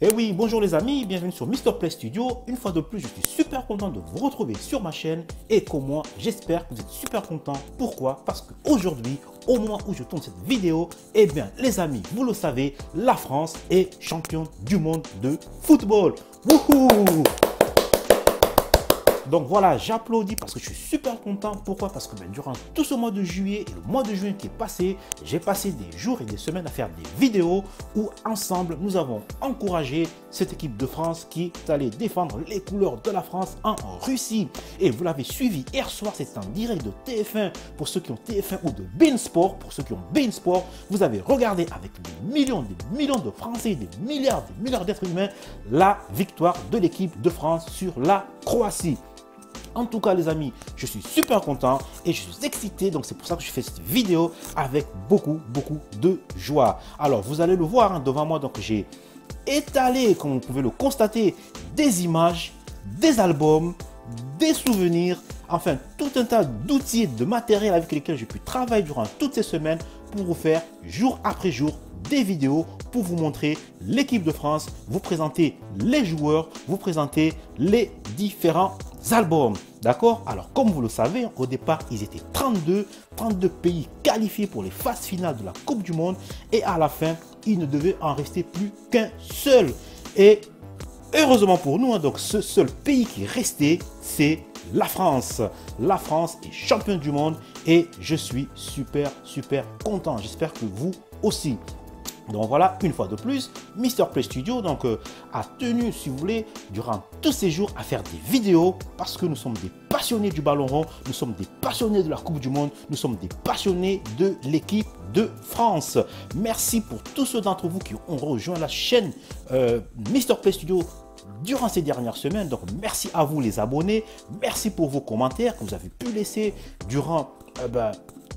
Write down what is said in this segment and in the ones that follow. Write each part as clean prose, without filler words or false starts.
Et oui, bonjour les amis, bienvenue sur Mr Play Studio. Une fois de plus, je suis super content de vous retrouver sur ma chaîne et comme moi, j'espère que vous êtes super contents. Pourquoi? Parce qu'aujourd'hui, au moment où je tourne cette vidéo, eh bien les amis, vous le savez, la France est championne du monde de football. Wouhou! Donc voilà, j'applaudis parce que je suis super content. Pourquoi? Parce que durant tout ce mois de juillet et le mois de juin qui est passé, j'ai passé des jours et des semaines à faire des vidéos où ensemble, nous avons encouragé cette équipe de France qui est allée défendre les couleurs de la France en Russie. Et vous l'avez suivi hier soir, c'est en direct de TF1 pour ceux qui ont TF1 ou de beIN Sport. Pour ceux qui ont beIN Sport, vous avez regardé avec des millions de Français, des milliards d'êtres humains, la victoire de l'équipe de France sur la Croatie. En tout cas les amis, je suis super content et je suis excité, donc c'est pour ça que je fais cette vidéo avec beaucoup de joie. Alors vous allez le voir devant moi, donc j'ai étalé, comme vous pouvez le constater, des images, des albums, des souvenirs, enfin tout un tas d'outils et de matériel avec lesquels j'ai pu travailler durant toutes ces semaines pour vous faire jour après jour des vidéos pour vous montrer l'équipe de France, vous présenter les joueurs, vous présenter les différents albums. D'accord? Alors, comme vous le savez, au départ, ils étaient 32 pays qualifiés pour les phases finales de la Coupe du Monde. Et à la fin, il ne devait en rester plus qu'un seul. Et heureusement pour nous, donc ce seul pays qui est resté, c'est la France. La France est championne du monde et je suis super content. J'espère que vous aussi. Donc voilà, une fois de plus, Mr Play Studio a tenu, si vous voulez, durant tous ces jours à faire des vidéos parce que nous sommes des passionnés du ballon rond, nous sommes des passionnés de la Coupe du Monde, nous sommes des passionnés de l'équipe de France. Merci pour tous ceux d'entre vous qui ont rejoint la chaîne Mr Play Studio durant ces dernières semaines. Donc merci à vous les abonnés, merci pour vos commentaires que vous avez pu laisser durant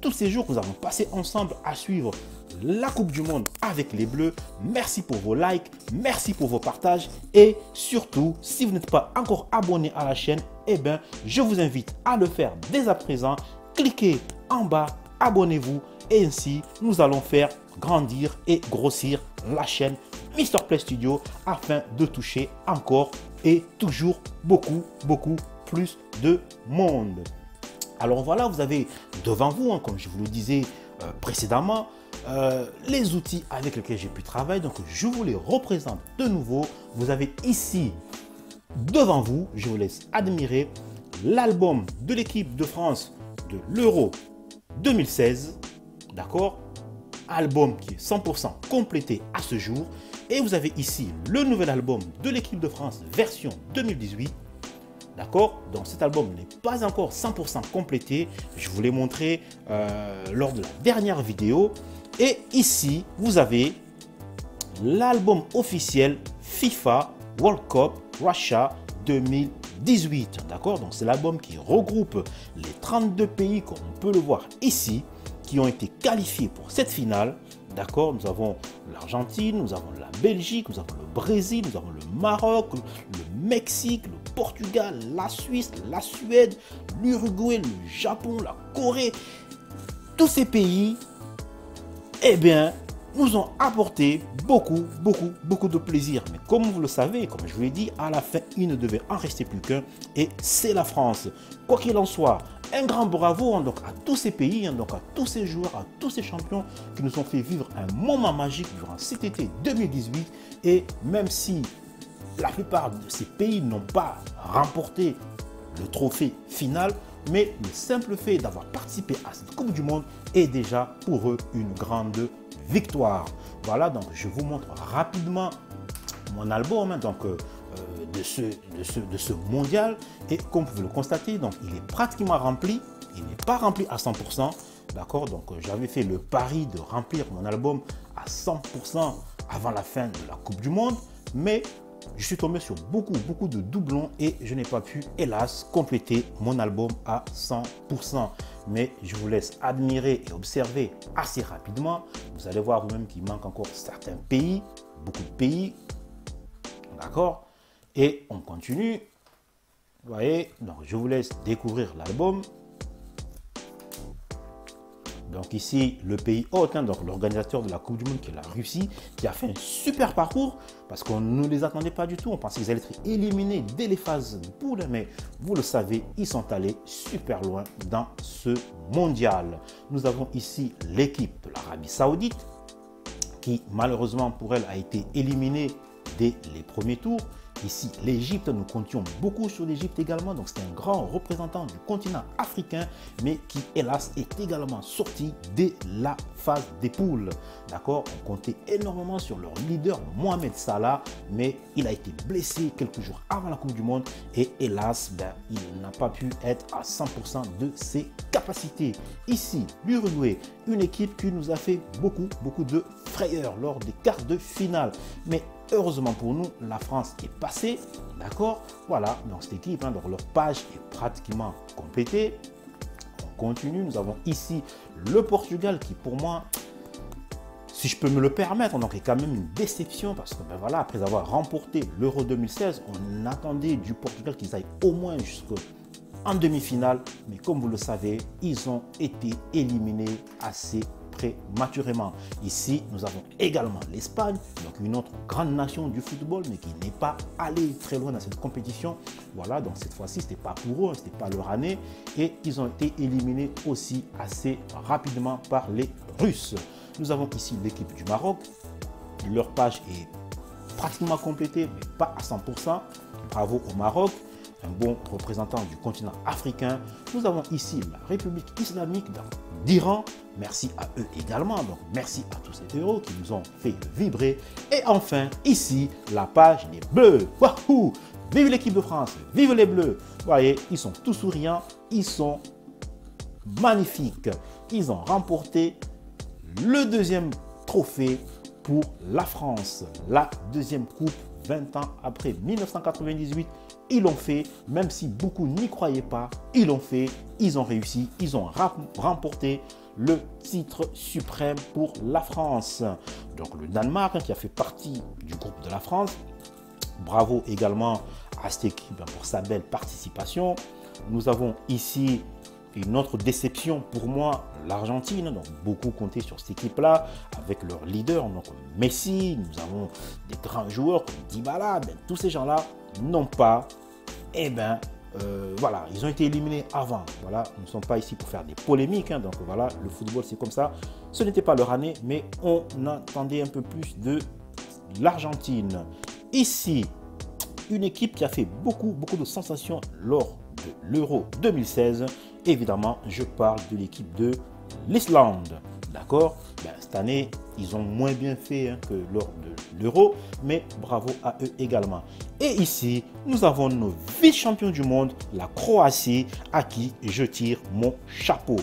tous ces jours que nous avons passé ensemble à suivre la Coupe du Monde avec les Bleus. Merci pour vos likes, merci pour vos partages et surtout, si vous n'êtes pas encore abonné à la chaîne, eh bien, je vous invite à le faire dès à présent. Cliquez en bas, abonnez-vous et ainsi, nous allons faire grandir et grossir la chaîne Mr Play Studio afin de toucher encore et toujours beaucoup plus de monde. Alors voilà, vous avez devant vous, comme je vous le disais précédemment, les outils avec lesquels j'ai pu travailler. Donc je vous les représente de nouveau. Vous avez ici devant vous, je vous laisse admirer l'album de l'équipe de France de l'Euro 2016. D'accord? Album qui est 100% complété à ce jour. Et vous avez ici le nouvel album de l'équipe de France version 2018. D'accord? Donc cet album n'est pas encore 100% complété. Je vous l'ai montré lors de la dernière vidéo. Et ici, vous avez l'album officiel FIFA World Cup Russia 2018. D'accord? Donc c'est l'album qui regroupe les 32 pays, comme on peut le voir ici, qui ont été qualifiés pour cette finale. D'accord? Nous avons l'Argentine, nous avons la Belgique, nous avons le Brésil, nous avons le Maroc, le Mexique, le Portugal, la Suisse, la Suède, l'Uruguay, le Japon, la Corée. Tous ces pays, eh bien, nous ont apporté beaucoup de plaisir. Mais comme vous le savez, comme je vous l'ai dit, à la fin, il ne devait en rester plus qu'un et c'est la France. Quoi qu'il en soit, un grand bravo donc à tous ces pays, donc à tous ces joueurs, à tous ces champions qui nous ont fait vivre un moment magique durant cet été 2018. Et même si la plupart de ces pays n'ont pas remporté le trophée final, mais le simple fait d'avoir participé à cette Coupe du Monde est déjà pour eux une grande victoire. Voilà, donc je vous montre rapidement mon album de ce mondial. Et comme vous pouvez le constater, donc il est pratiquement rempli. Il n'est pas rempli à 100%. D'accord, donc j'avais fait le pari de remplir mon album à 100% avant la fin de la Coupe du Monde. Mais je suis tombé sur beaucoup de doublons et je n'ai pas pu, hélas, compléter mon album à 100%. Mais je vous laisse admirer et observer assez rapidement. Vous allez voir vous-même qu'il manque encore certains pays, beaucoup de pays. D'accord? Et on continue. Vous voyez, donc je vous laisse découvrir l'album. Donc ici, le pays hôte, donc l'organisateur de la Coupe du Monde qui est la Russie, qui a fait un super parcours parce qu'on ne les attendait pas du tout. On pensait qu'ils allaient être éliminés dès les phases de poule, mais vous le savez, ils sont allés super loin dans ce mondial. Nous avons ici l'équipe de l'Arabie Saoudite qui malheureusement pour elle a été éliminée dès les premiers tours. Ici, l'Égypte, nous comptions beaucoup sur l'Égypte également. Donc, c'est un grand représentant du continent africain, mais qui, hélas, est également sorti dès la phase des poules. D'accord? On comptait énormément sur leur leader, Mohamed Salah, mais il a été blessé quelques jours avant la Coupe du Monde et, hélas, il n'a pas pu être à 100% de ses capacités. Ici, l'Uruguay, une équipe qui nous a fait beaucoup de frayeur lors des quarts de finale. Mais heureusement pour nous, la France est passée, d'accord? Voilà, donc cette équipe, donc leur page est pratiquement complétée. On continue, nous avons ici le Portugal qui pour moi, si je peux me le permettre, donc est quand même une déception parce que voilà, après avoir remporté l'Euro 2016, on attendait du Portugal qu'ils aillent au moins jusqu'en demi-finale, mais comme vous le savez, ils ont été éliminés assez prématurément. Ici, nous avons également l'Espagne, donc une autre grande nation du football, mais qui n'est pas allée très loin dans cette compétition. Voilà, donc cette fois-ci, ce n'était pas pour eux, ce n'était pas leur année, et ils ont été éliminés aussi assez rapidement par les Russes. Nous avons ici l'équipe du Maroc. Leur page est pratiquement complétée, mais pas à 100%. Bravo au Maroc, un bon représentant du continent africain. Nous avons ici la République islamique d'Iran. Merci à eux également. Donc, merci à tous ces héros qui nous ont fait vibrer. Et enfin, ici, la page des Bleus. Wahou! Vive l'équipe de France! Vive les Bleus! Vous voyez, ils sont tous souriants. Ils sont magnifiques. Ils ont remporté le deuxième trophée pour la France. La deuxième coupe 20 ans après 1998. Ils l'ont fait, même si beaucoup n'y croyaient pas, ils l'ont fait, ils ont réussi, ils ont remporté le titre suprême pour la France. Donc le Danemark qui a fait partie du groupe de la France. Bravo également à cette équipe pour sa belle participation. Nous avons ici une autre déception pour moi, l'Argentine. Donc beaucoup comptaient sur cette équipe-là avec leur leader, donc Messi. Nous avons des grands joueurs comme Dybala. Tous ces gens-là n'ont pas, voilà, ils ont été éliminés avant. Voilà, nous ne sommes pas ici pour faire des polémiques. Donc voilà, le football c'est comme ça. Ce n'était pas leur année, mais on attendait un peu plus de l'Argentine. Ici, une équipe qui a fait beaucoup de sensations lors de l'Euro 2016. Évidemment, je parle de l'équipe de l'Islande. D'accord? Cette année, ils ont moins bien fait que lors de l'Euro, mais bravo à eux également. Et ici, nous avons nos vice-champions du monde, la Croatie, à qui je tire mon chapeau.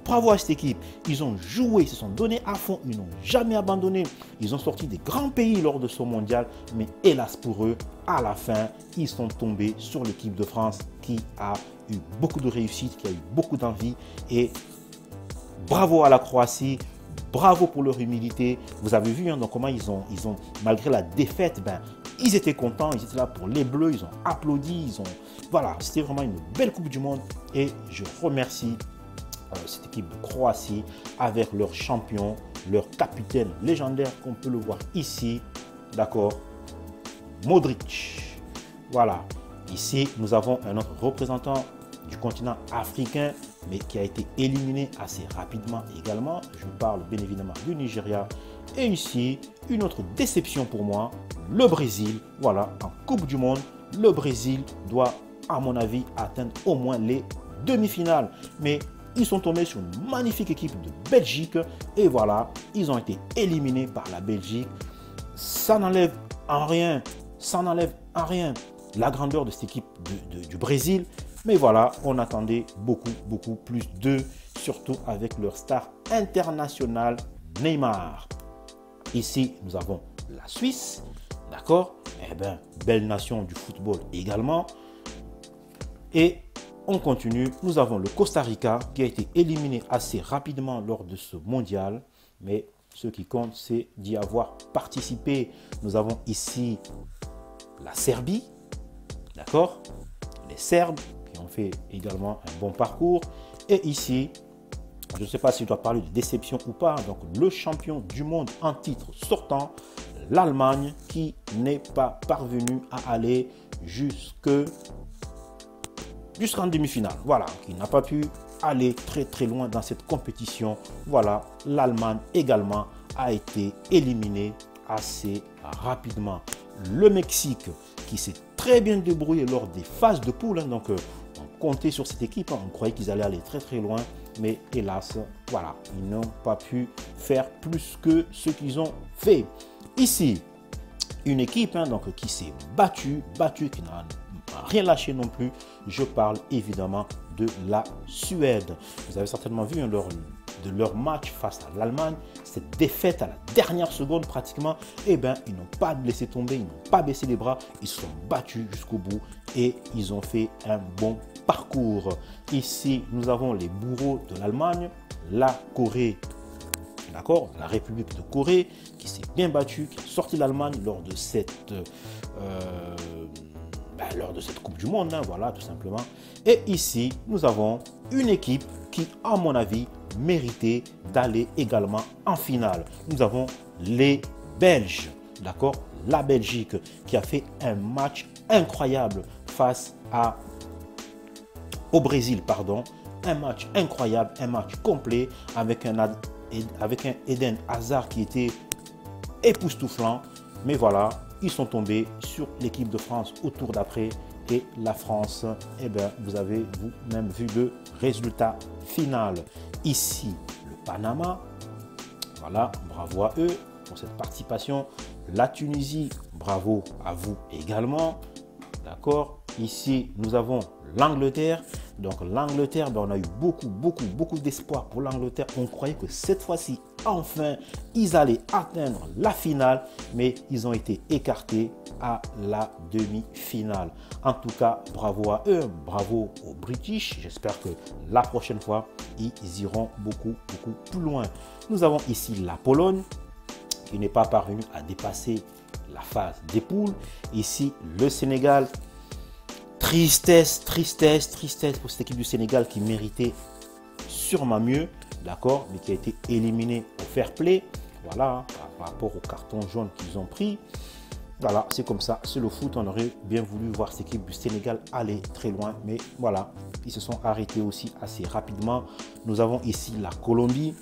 Bravo à cette équipe. Ils ont joué, ils se sont donnés à fond, ils n'ont jamais abandonné. Ils ont sorti des grands pays lors de ce mondial, mais hélas pour eux, à la fin, ils sont tombés sur l'équipe de France qui a eu beaucoup de réussite, qui a eu beaucoup d'envie. Et bravo à la Croatie, bravo pour leur humilité. Vous avez vu donc comment ils ont, malgré la défaite, ils étaient contents, ils étaient là pour les Bleus, ils ont applaudi, voilà, c'était vraiment une belle Coupe du Monde. Et je remercie cette équipe de Croatie avec leur champion, leur capitaine légendaire, qu'on peut le voir ici, d'accord, Modric. Voilà, ici nous avons un autre représentant du continent africain, mais qui a été éliminé assez rapidement également. Je parle bien évidemment du Nigeria. Et ici, une autre déception pour moi, le Brésil. Voilà, en Coupe du Monde, le Brésil doit, à mon avis, atteindre au moins les demi-finales. Mais ils sont tombés sur une magnifique équipe de Belgique. Et voilà, ils ont été éliminés par la Belgique. Ça n'enlève en rien, la grandeur de cette équipe du Brésil. Mais voilà, on attendait beaucoup plus d'eux, surtout avec leur star internationale Neymar. Ici, nous avons la Suisse, d'accord? Belle nation du football également. Et on continue, nous avons le Costa Rica qui a été éliminé assez rapidement lors de ce mondial. Mais ce qui compte, c'est d'y avoir participé. Nous avons ici la Serbie, d'accord? Les Serbes qui ont fait également un bon parcours. Et ici, Je ne sais pas si je dois parler de déception ou pas. Donc, le champion du monde en titre sortant, l'Allemagne, qui n'est pas parvenu à aller jusqu'en demi-finale. Voilà, qui n'a pas pu aller très très loin dans cette compétition. Voilà, l'Allemagne également a été éliminée assez rapidement. Le Mexique, qui s'est très bien débrouillé lors des phases de poule, hein, donc on comptait sur cette équipe, hein, on croyait qu'ils allaient aller très très loin, mais hélas, voilà, ils n'ont pas pu faire plus que ce qu'ils ont fait. Ici, une équipe hein, donc, qui s'est battue, qui n'a rien lâché non plus. Je parle évidemment de la Suède. Vous avez certainement vu hein, leur match face à l'Allemagne, cette défaite à la dernière seconde pratiquement. Eh bien, ils n'ont pas laissé tomber, ils n'ont pas baissé les bras, ils se sont battus jusqu'au bout et ils ont fait un bon parcours. Ici, nous avons les bourreaux de l'Allemagne, la Corée. D'accord, la République de Corée qui s'est bien battue, qui a sorti l'Allemagne lors de cette Coupe du Monde, hein, voilà, tout simplement. Et ici, nous avons une équipe qui, à mon avis, méritait d'aller également en finale. Nous avons les Belges, d'accord, la Belgique qui a fait un match incroyable face au Brésil, pardon. Un match incroyable, un match complet avec un Eden Hazard qui était époustouflant. Mais voilà, ils sont tombés sur l'équipe de France au tour d'après. Et la France, eh bien, vous avez vous-même vu le résultat final. Ici, le Panama. Voilà, bravo à eux pour cette participation. La Tunisie, bravo à vous également. D'accord. Ici, nous avons l'Angleterre. Donc l'Angleterre, ben, on a eu beaucoup d'espoir pour l'Angleterre. On croyait que cette fois-ci, enfin, ils allaient atteindre la finale, mais ils ont été écartés à la demi-finale. En tout cas, bravo à eux, bravo aux British. J'espère que la prochaine fois, ils iront beaucoup plus loin. Nous avons ici la Pologne, qui n'est pas parvenue à dépasser la phase des poules. Ici, le Sénégal. Tristesse pour cette équipe du Sénégal qui méritait sûrement mieux, d'accord, mais qui a été éliminée au fair play, voilà, par rapport au carton jaune qu'ils ont pris. Voilà, c'est comme ça, c'est le foot, on aurait bien voulu voir cette équipe du Sénégal aller très loin, mais voilà, ils se sont arrêtés aussi assez rapidement. Nous avons ici la Colombie,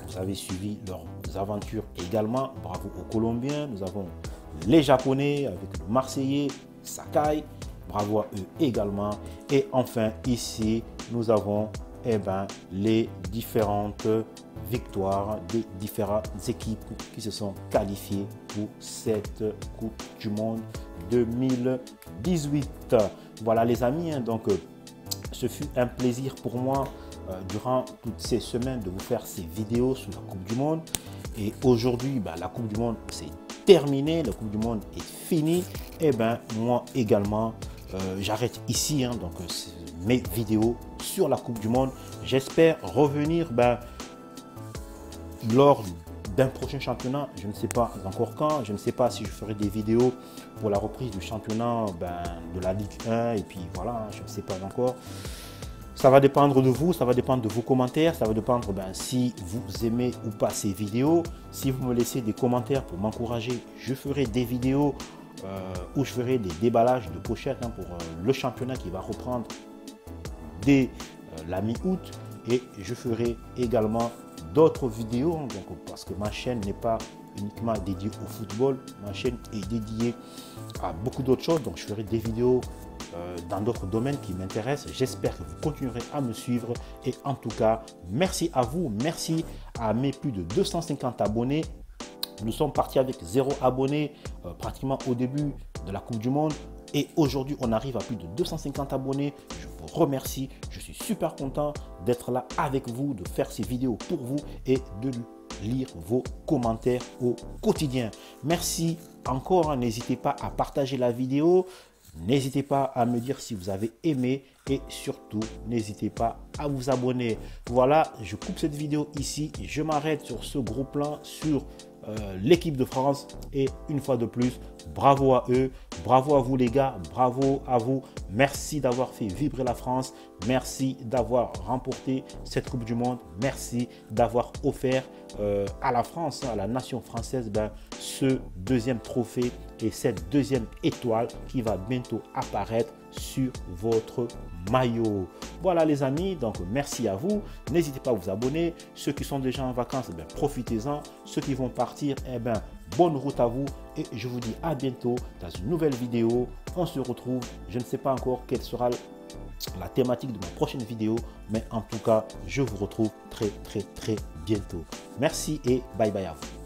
vous avez suivi leurs aventures également, bravo aux Colombiens. Nous avons les Japonais avec le Marseillais, Sakai. Bravo à eux également. Et enfin, ici, nous avons les différentes victoires des différentes équipes qui se sont qualifiées pour cette Coupe du Monde 2018. Voilà les amis, hein, donc ce fut un plaisir pour moi durant toutes ces semaines de vous faire ces vidéos sur la Coupe du Monde. Et aujourd'hui, la Coupe du Monde c'est terminé, la Coupe du Monde est finie. Et moi également, j'arrête ici hein, donc mes vidéos sur la Coupe du Monde. J'espère revenir lors d'un prochain championnat. Je ne sais pas encore quand. Je ne sais pas si je ferai des vidéos pour la reprise du championnat de la Ligue 1. Et puis voilà, je ne sais pas encore. Ça va dépendre de vous, ça va dépendre de vos commentaires, ça va dépendre si vous aimez ou pas ces vidéos. Si vous me laissez des commentaires pour m'encourager, je ferai des vidéos où je ferai des déballages de pochettes hein, pour le championnat qui va reprendre dès la mi-août. Et je ferai également d'autres vidéos hein, donc, parce que ma chaîne n'est pas uniquement dédiée au football. Ma chaîne est dédiée à beaucoup d'autres choses. Donc je ferai des vidéos dans d'autres domaines qui m'intéressent. J'espère que vous continuerez à me suivre. Et en tout cas, merci à vous. Merci à mes plus de 250 abonnés. Nous sommes partis avec 0 abonnés pratiquement au début de la Coupe du Monde. Et aujourd'hui, on arrive à plus de 250 abonnés. Je vous remercie. Je suis super content d'être là avec vous, de faire ces vidéos pour vous et de lire vos commentaires au quotidien. Merci encore. N'hésitez pas à partager la vidéo. N'hésitez pas à me dire si vous avez aimé et surtout, n'hésitez pas à vous abonner. Voilà, je coupe cette vidéo ici. Je m'arrête sur ce gros plan sur l'équipe de France. Et une fois de plus, bravo à eux. Bravo à vous les gars, bravo à vous. Merci d'avoir fait vibrer la France. Merci d'avoir remporté cette Coupe du Monde. Merci d'avoir offert à la France, à la nation française, ce deuxième trophée et cette deuxième étoile qui va bientôt apparaître sur votre maillot. Voilà les amis, donc merci à vous. N'hésitez pas à vous abonner. Ceux qui sont déjà en vacances, profitez-en. Ceux qui vont partir, bonne route à vous. Et je vous dis à bientôt dans une nouvelle vidéo. On se retrouve. Je ne sais pas encore quelle sera la thématique de ma prochaine vidéo, mais en tout cas, je vous retrouve très bientôt. Merci et bye bye à vous.